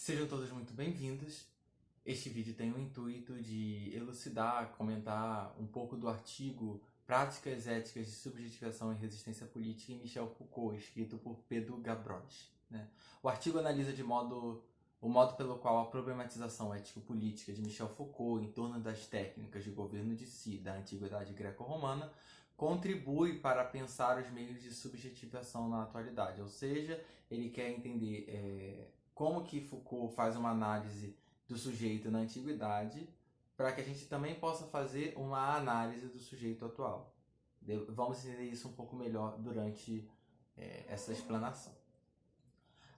Sejam todos muito bem-vindos. Este vídeo tem o intuito de elucidar, comentar um pouco do artigo Práticas Éticas de Subjetivação e Resistência Política em Michel Foucault, escrito por Pedro Gavroche. O artigo analisa o modo pelo qual a problematização ético-política de Michel Foucault em torno das técnicas de governo de si da antiguidade greco-romana contribui para pensar os meios de subjetivação na atualidade, ou seja, ele quer entender como que Foucault faz uma análise do sujeito na antiguidade para que a gente também possa fazer uma análise do sujeito atual. Vamos entender isso um pouco melhor durante essa explanação.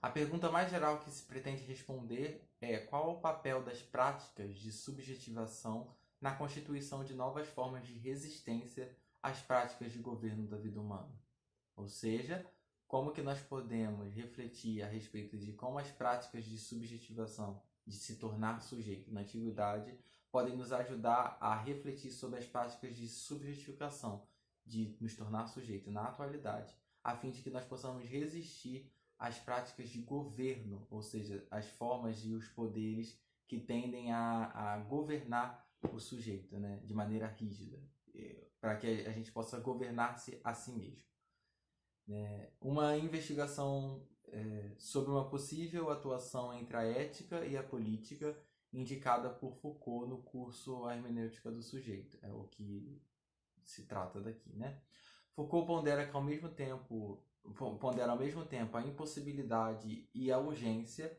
A pergunta mais geral que se pretende responder é qual o papel das práticas de subjetivação na constituição de novas formas de resistência às práticas de governo da vida humana. Ou seja, como que nós podemos refletir a respeito de como as práticas de subjetivação, de se tornar sujeito na antiguidade, podem nos ajudar a refletir sobre as práticas de subjetificação, de nos tornar sujeito na atualidade, a fim de que nós possamos resistir às práticas de governo, ou seja, as formas e os poderes que tendem a governar o sujeito, né, de maneira rígida, para que a gente possa governar-se a si mesmo. Uma investigação sobre uma possível atuação entre a ética e a política indicada por Foucault no curso A Hermenêutica do Sujeito. É o que se trata daqui, né? Foucault pondera ao mesmo tempo a impossibilidade e a urgência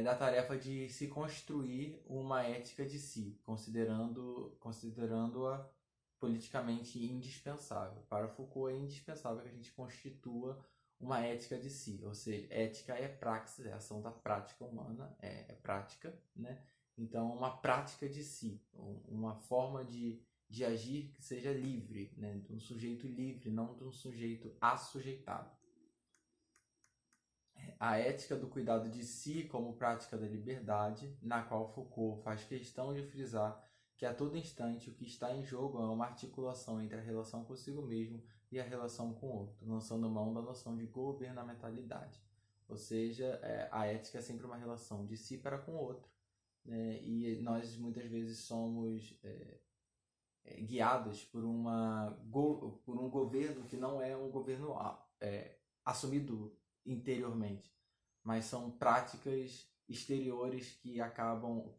da tarefa de se construir uma ética de si, considerando-a politicamente indispensável. Para Foucault é indispensável que a gente constitua uma ética de si, ou seja, ética é praxis, é a ação da prática humana, é prática, né? Então, uma prática de si, uma forma de agir que seja livre, né? De um sujeito livre, não de um sujeito assujeitado. A ética do cuidado de si como prática da liberdade, na qual Foucault faz questão de frisar que a todo instante o que está em jogo é uma articulação entre a relação consigo mesmo e a relação com o outro, lançando mão da noção de governamentalidade. Ou seja, a ética é sempre uma relação de si para com o outro, né? E nós muitas vezes somos guiados por um governo que não é um governo assumido interiormente, mas são práticas exteriores que acabam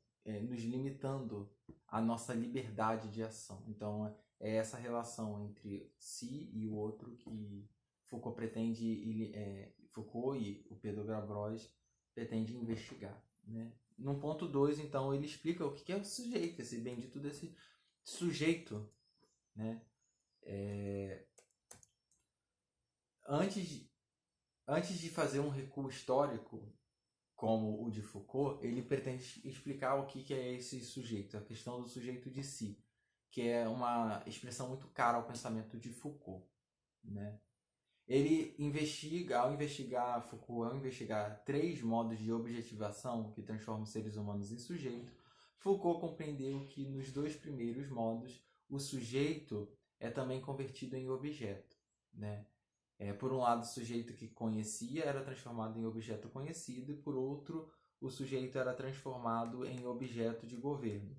nos limitando a nossa liberdade de ação. Então, é essa relação entre si e o outro que Foucault Foucault e o Pedro Gavroche pretende investigar, né? No ponto 2, então, ele explica o que é o sujeito, esse bendito desse sujeito, né? Antes de fazer um recuo histórico como o de Foucault, ele pretende explicar o que é esse sujeito, a questão do sujeito de si, que é uma expressão muito cara ao pensamento de Foucault, né? Ele ao investigar 3 modos de objetivação que transformam os seres humanos em sujeito, Foucault compreendeu que nos 2 primeiros modos, o sujeito é também convertido em objeto, né? Por um lado, o sujeito que conhecia era transformado em objeto conhecido, e por outro, o sujeito era transformado em objeto de governo.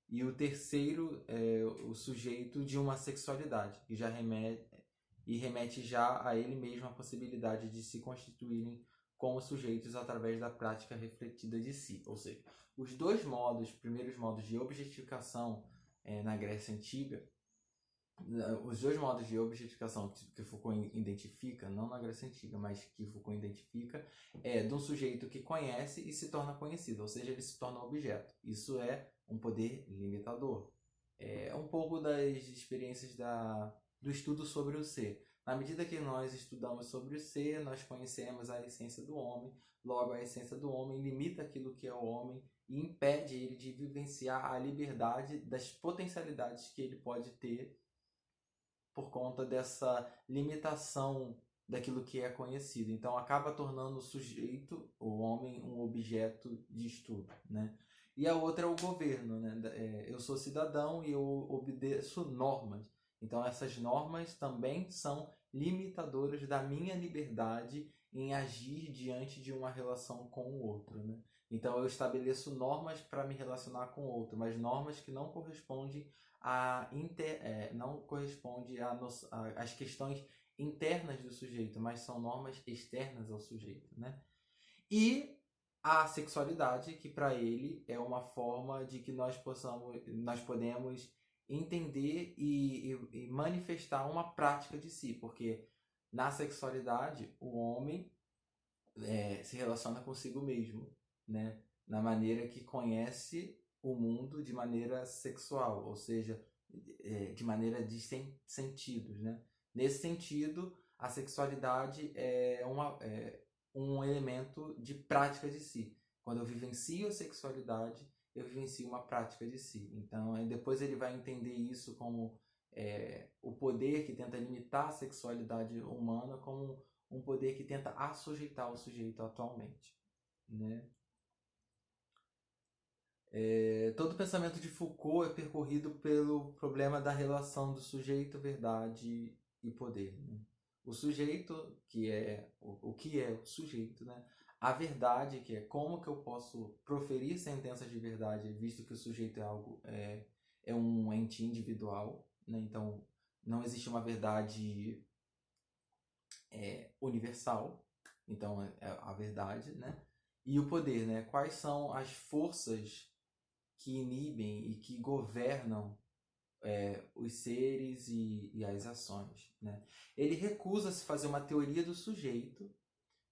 E o terceiro é o sujeito de uma sexualidade, que já remete já a ele mesmo a possibilidade de se constituírem como sujeitos através da prática refletida de si. Ou seja, os primeiros modos de objetificação na Grécia Antiga, os 2 modos de objetificação que Foucault identifica, não na Grécia Antiga, mas que Foucault identifica, é de um sujeito que conhece e se torna conhecido, ou seja, ele se torna objeto. Isso é um poder limitador. É um pouco das experiências do estudo sobre o ser. Na medida que nós estudamos sobre o ser, nós conhecemos a essência do homem, logo a essência do homem limita aquilo que é o homem e impede ele de vivenciar a liberdade das potencialidades que ele pode ter por conta dessa limitação daquilo que é conhecido. Então, acaba tornando o sujeito, o homem, um objeto de estudo, né? E a outra é o governo, né? Eu sou cidadão e eu obedeço normas. Então, essas normas também são limitadoras da minha liberdade em agir diante de uma relação com o outro, né? Então eu estabeleço normas para me relacionar com o outro, mas normas que não correspondem não corresponde às questões internas do sujeito, mas são normas externas ao sujeito, né? E a sexualidade, que para ele é uma forma de que nós podemos entender e manifestar uma prática de si, porque na sexualidade o homem se relaciona consigo mesmo, né? Na maneira que conhece o mundo de maneira sexual, ou seja, de maneira de sentidos, né? Nesse sentido, a sexualidade é um elemento de prática de si. Quando eu vivencio a sexualidade, eu vivencio uma prática de si. Então, depois ele vai entender isso como o poder que tenta limitar a sexualidade humana como um poder que tenta assujeitar o sujeito atualmente, né? Todo o pensamento de Foucault é percorrido pelo problema da relação do sujeito, verdade e poder, né? O sujeito, que é o que é o sujeito, né? A verdade, que é como que eu posso proferir sentenças de verdade, visto que o sujeito é um ente individual, né? Então não existe uma verdade universal, então é a verdade, né? E o poder, né? Quais são as forças que inibem e que governam os seres e as ações, né? Ele recusa-se fazer uma teoria do sujeito,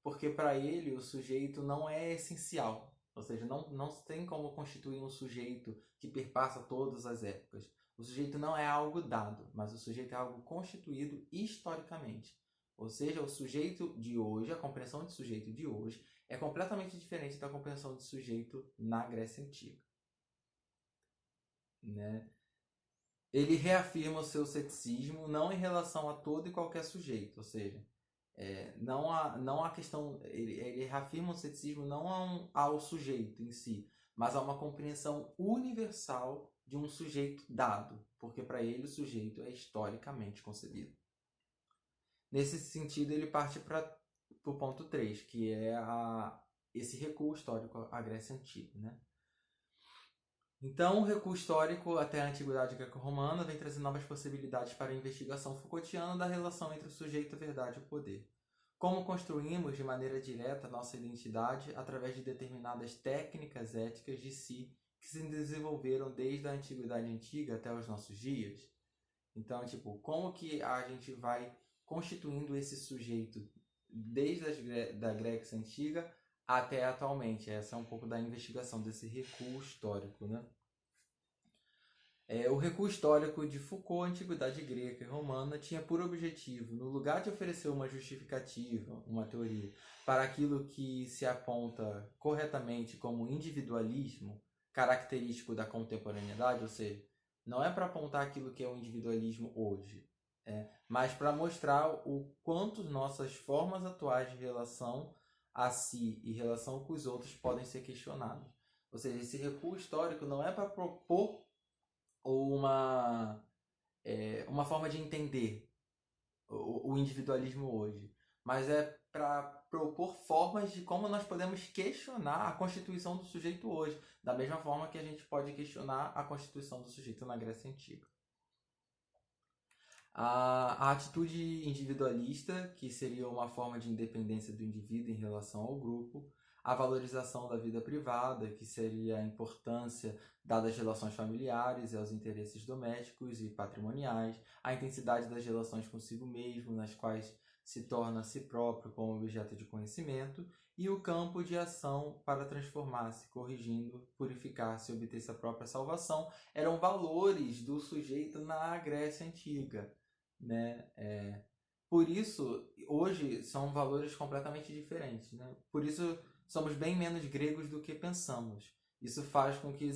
porque para ele o sujeito não é essencial, ou seja, não tem como constituir um sujeito que perpassa todas as épocas. O sujeito não é algo dado, mas o sujeito é algo constituído historicamente. Ou seja, o sujeito de hoje, a compreensão de sujeito de hoje, é completamente diferente da compreensão de sujeito na Grécia Antiga, né? Ele reafirma o seu ceticismo não em relação a todo e qualquer sujeito, ou seja, não há questão. Ele reafirma o ceticismo não ao sujeito em si, mas a uma compreensão universal de um sujeito dado, porque para ele o sujeito é historicamente concebido. Nesse sentido, ele parte para o ponto 3, que é esse recuo histórico à Grécia Antiga, né? Então, o recuo histórico até a Antiguidade Greco-Romana vem trazer novas possibilidades para a investigação Foucaultiana da relação entre o sujeito, a verdade e o poder. Como construímos de maneira direta nossa identidade através de determinadas técnicas éticas de si que se desenvolveram desde a Antiguidade Antiga até os nossos dias? Então, como que a gente vai constituindo esse sujeito desde da Grécia Antiga até atualmente? Essa é um pouco da investigação desse recuo histórico, né? O recuo histórico de Foucault, a Antiguidade Grega e Romana, tinha por objetivo, no lugar de oferecer uma justificativa, uma teoria, para aquilo que se aponta corretamente como individualismo, característico da contemporaneidade, ou seja, não é para apontar aquilo que é o individualismo hoje, mas para mostrar o quanto nossas formas atuais de relação a si e relação com os outros podem ser questionadas. Ou seja, esse recuo histórico não é para propor uma forma de entender o individualismo hoje, mas é para propor formas de como nós podemos questionar a constituição do sujeito hoje, da mesma forma que a gente pode questionar a constituição do sujeito na Grécia Antiga. A atitude individualista, que seria uma forma de independência do indivíduo em relação ao grupo, a valorização da vida privada, que seria a importância dada às relações familiares e aos interesses domésticos e patrimoniais, a intensidade das relações consigo mesmo, nas quais se torna a si próprio como objeto de conhecimento, e o campo de ação para transformar-se, corrigindo, purificar-se e obter sua própria salvação, eram valores do sujeito na Grécia Antiga, né? Por isso, hoje são valores completamente diferentes, né? Por isso, somos bem menos gregos do que pensamos. Isso faz com que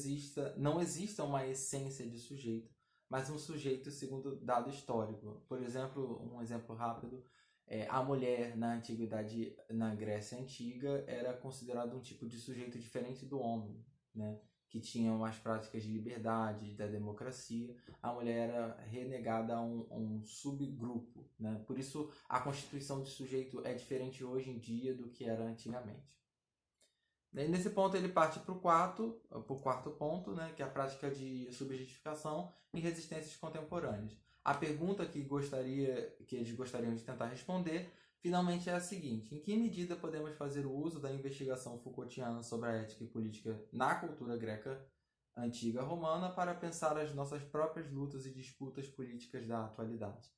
não exista uma essência de sujeito, mas um sujeito segundo dado histórico. Por exemplo, um exemplo rápido, a mulher na antiguidade, na Grécia Antiga, era considerada um tipo de sujeito diferente do homem, né? que tinham as práticas de liberdade, da democracia, a mulher era renegada a um subgrupo, né? Por isso, a constituição de sujeito é diferente hoje em dia do que era antigamente. Nesse ponto, ele parte para o quarto ponto, né? Que é a prática de subjetificação e resistências contemporâneas. A pergunta que eles gostariam de tentar responder, finalmente, é a seguinte: em que medida podemos fazer o uso da investigação Foucaultiana sobre a ética e política na cultura greca antiga romana para pensar as nossas próprias lutas e disputas políticas da atualidade?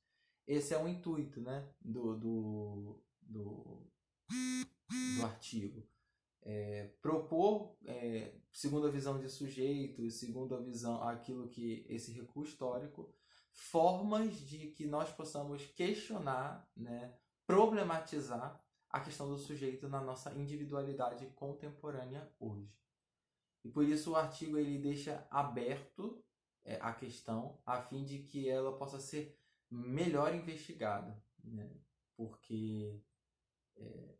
Esse é o intuito, né, do artigo. Propor, segundo a visão de sujeito, segundo a visão, aquilo que esse recuo histórico, formas de que nós possamos questionar, né, problematizar a questão do sujeito na nossa individualidade contemporânea hoje. E por isso o artigo ele deixa aberto a questão a fim de que ela possa ser melhor investigada, né? Porque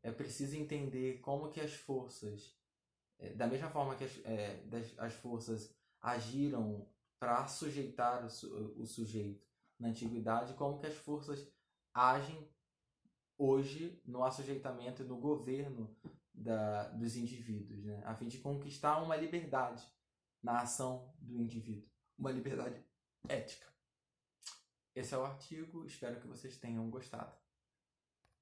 é preciso entender como que as forças, da mesma forma que as forças agiram para sujeitar o sujeito na antiguidade, como que as forças agem hoje no assujeitamento e no governo dos indivíduos, né? A fim de conquistar uma liberdade na ação do indivíduo, uma liberdade ética. Esse é o artigo, espero que vocês tenham gostado.